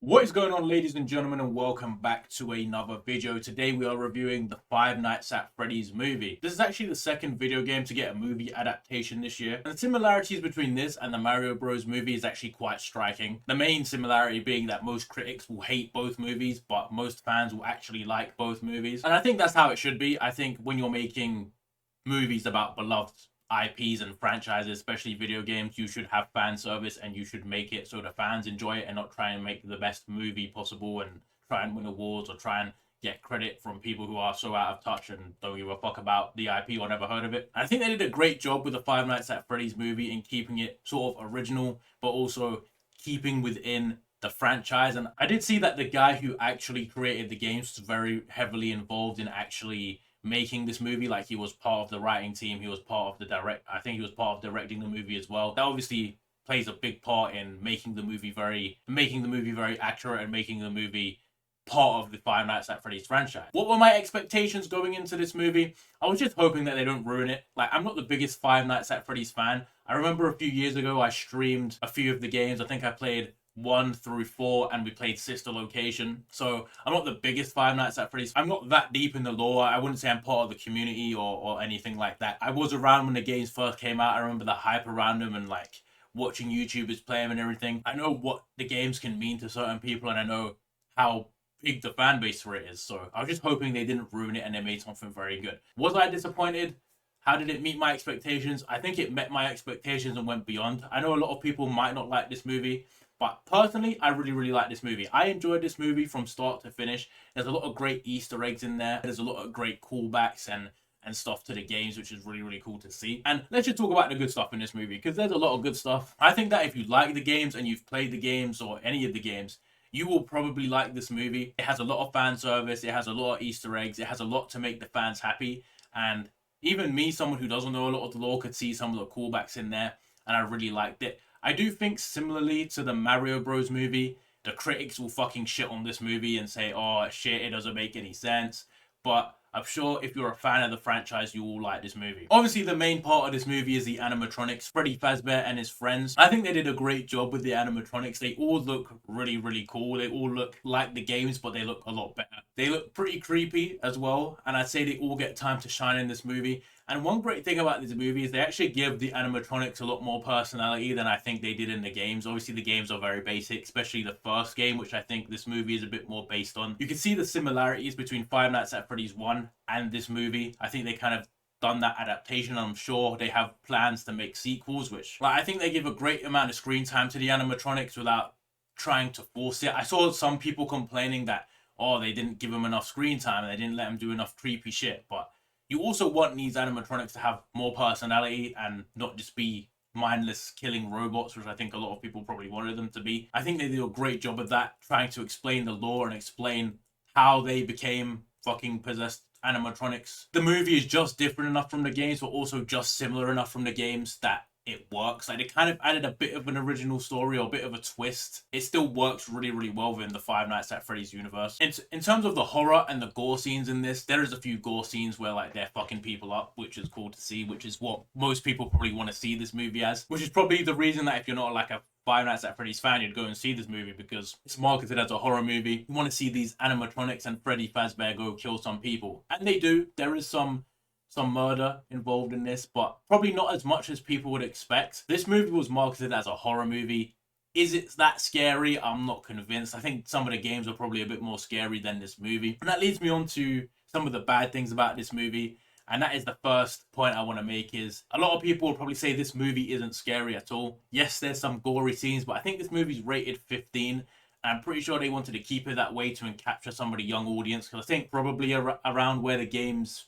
What is going on, ladies and gentlemen, and welcome back to another video. Today we are reviewing the Five Nights at Freddy's movie. This is actually the second video game to get a movie adaptation this year, and the similarities between this and the Mario Bros movie is actually quite striking. The main similarity being that most critics will hate both movies, but most fans will actually like both movies. And I think that's how it should be. I think when you're making movies about beloved IPs and franchises, especially video games, you should have fan service and you should make it so the fans enjoy it and not try and make the best movie possible and try and win awards or try and get credit from people who are so out of touch and don't give a fuck about the IP or never heard of it. And I think they did a great job with the Five Nights at Freddy's movie in keeping it sort of original, but also keeping within the franchise. And I did see that the guy who actually created the games was very heavily involved in actually making this movie. Like, he was part of the writing team, he was part of the I think he was part of directing the movie as well. That obviously plays a big part in making the movie very accurate and making the movie part of the Five Nights at Freddy's franchise. What were my expectations going into this movie? I was just hoping that they don't ruin it. Like, I'm not the biggest Five Nights at Freddy's fan. I remember a few years ago I streamed a few of the games. I think I played 1 through 4 and we played Sister Location. So I'm not the biggest Five Nights at Freddy's. I'm not that deep in the lore. I wouldn't say I'm part of the community or anything like that. I was around when the games first came out. I remember the hype around them and like watching YouTubers play them and everything. I know what the games can mean to certain people and I know how big the fan base for it is. So I was just hoping they didn't ruin it and they made something very good. Was I disappointed? How did it meet my expectations? I think it met my expectations and went beyond. I know a lot of people might not like this movie, but personally, I really, really like this movie. I enjoyed this movie from start to finish. There's a lot of great Easter eggs in there. There's a lot of great callbacks and stuff to the games, which is really, really cool to see. And let's just talk about the good stuff in this movie, because there's a lot of good stuff. I think that if you like the games and you've played the games or any of the games, you will probably like this movie. It has a lot of fan service. It has a lot of Easter eggs. It has a lot to make the fans happy. And even me, someone who doesn't know a lot of the lore, could see some of the callbacks in there. And I really liked it. I do think, similarly to the Mario Bros movie, the critics will fucking shit on this movie and say, oh shit, it doesn't make any sense. But I'm sure if you're a fan of the franchise, you will like this movie. Obviously, the main part of this movie is the animatronics, Freddy Fazbear and his friends. I think they did a great job with the animatronics. They all look really, really cool. They all look like the games, but they look a lot better. They look pretty creepy as well, and I'd say they all get time to shine in this movie. And one great thing about this movie is they actually give the animatronics a lot more personality than I think they did in the games. Obviously, the games are very basic, especially the first game, which I think this movie is a bit more based on. You can see the similarities between Five Nights at Freddy's 1 and this movie. I think they kind of done that adaptation. I'm sure they have plans to make sequels, which, like, I think they give a great amount of screen time to the animatronics without trying to force it. I saw some people complaining that, oh, they didn't give them enough screen time and they didn't let them do enough creepy shit, but you also want these animatronics to have more personality and not just be mindless killing robots, which I think a lot of people probably wanted them to be. I think they do a great job of that, trying to explain the lore and explain how they became fucking possessed animatronics. The movie is just different enough from the games, but also just similar enough from the games that it works. Like, they kind of added a bit of an original story or a bit of a twist. It still works really, really well within the Five Nights at Freddy's universe. In terms of the horror and the gore scenes in this, there is a few gore scenes where, like, they're fucking people up, which is cool to see, which is what most people probably want to see this movie as, which is probably the reason that if you're not like a Five Nights at Freddy's fan, you'd go and see this movie, because it's marketed as a horror movie. You want to see these animatronics and Freddy Fazbear go kill some people. And they do. There is some murder involved in this, but probably not as much as people would expect. This movie was marketed as a horror movie. Is it that scary? I'm not convinced. I think some of the games are probably a bit more scary than this movie. And that leads me on to some of the bad things about this movie. And that is the first point I want to make, is a lot of people will probably say this movie isn't scary at all. Yes, there's some gory scenes, but I think this movie's rated 15. And I'm pretty sure they wanted to keep it that way to capture some of the young audience, because I think probably around where the game's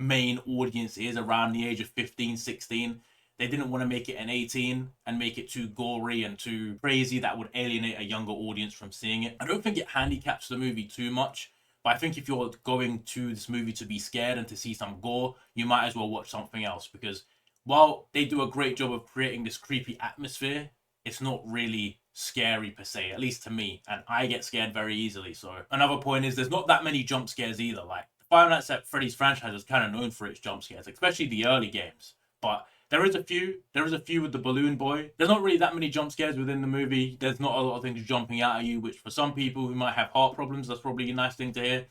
main audience is, around the age of 15, 16. They didn't want to make it an 18 and make it too gory and too crazy that would alienate a younger audience from seeing it. I don't think it handicaps the movie too much, but I think if you're going to this movie to be scared and to see some gore, you might as well watch something else, because while they do a great job of creating this creepy atmosphere, it's not really scary per se, at least to me, and I get scared very easily. So another point is there's not that many jump scares either. Like, Five Nights at Freddy's franchise is kind of known for its jump scares, especially the early games. But There is a few. There is a few with the balloon boy. There's not really that many jump scares within the movie. There's not a lot of things jumping out at you, which for some people who might have heart problems, that's probably a nice thing to hear.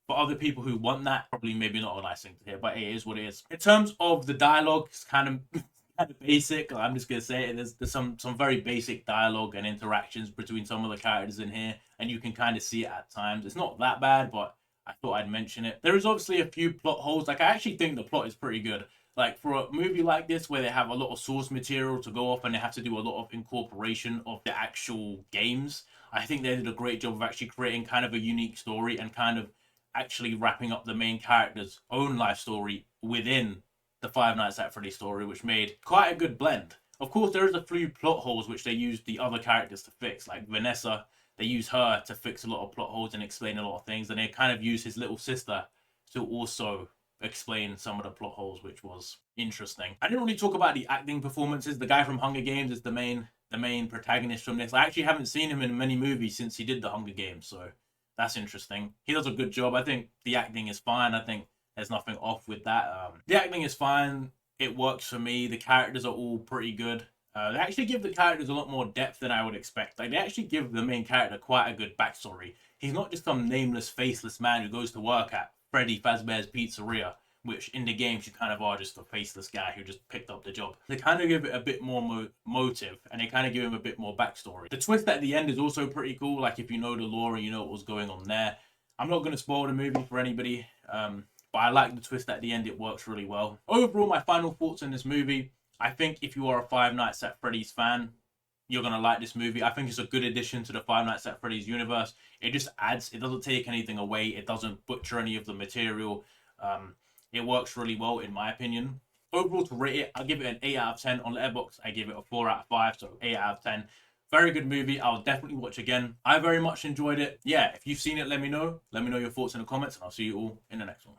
For other people who want that, probably maybe not a nice thing to hear, but it is what it is. In terms of the dialogue, it's kind of kind of basic. I'm just gonna say it. There's some very basic dialogue and interactions between some of the characters in here, and you can kind of see it at times. It's not that bad, but I thought I'd mention it. There is obviously a few plot holes. Like, I actually think the plot is pretty good. Like, for a movie like this where they have a lot of source material to go off and they have to do a lot of incorporation of the actual games, I think they did a great job of actually creating kind of a unique story and kind of actually wrapping up the main character's own life story within the Five Nights at Freddy's story, which made quite a good blend. Of course, there is a few plot holes which they used the other characters to fix, like Vanessa. They use her to fix a lot of plot holes and explain a lot of things, and they kind of use his little sister to also explain some of the plot holes, which was interesting. I didn't really talk about the acting performances. The guy from Hunger Games is the main protagonist from this. I actually haven't seen him in many movies since he did the Hunger Games, so that's interesting. He does a good job. I think the acting is fine. I think there's nothing off with that. The acting is fine. It works for me. The characters are all pretty good. They actually give the characters a lot more depth than I would expect. Like, they actually give the main character quite a good backstory. He's not just some nameless, faceless man who goes to work at Freddy Fazbear's Pizzeria, which in the games you kind of are just a faceless guy who just picked up the job. They kind of give it a bit more motive, and they kind of give him a bit more backstory. The twist at the end is also pretty cool. Like, if you know the lore and you know what was going on there. I'm not going to spoil the movie for anybody, but I like the twist at the end. It works really well. Overall, my final thoughts on this movie. I think if you are a Five Nights at Freddy's fan, you're going to like this movie. I think it's a good addition to the Five Nights at Freddy's universe. It just adds, it doesn't take anything away. It doesn't butcher any of the material. It works really well, in my opinion. Overall, to rate it, I'll give it an 8 out of 10. On Letterboxd, I give it a 4 out of 5, so 8 out of 10. Very good movie. I'll definitely watch again. I very much enjoyed it. Yeah, if you've seen it, let me know. Let me know your thoughts in the comments, and I'll see you all in the next one.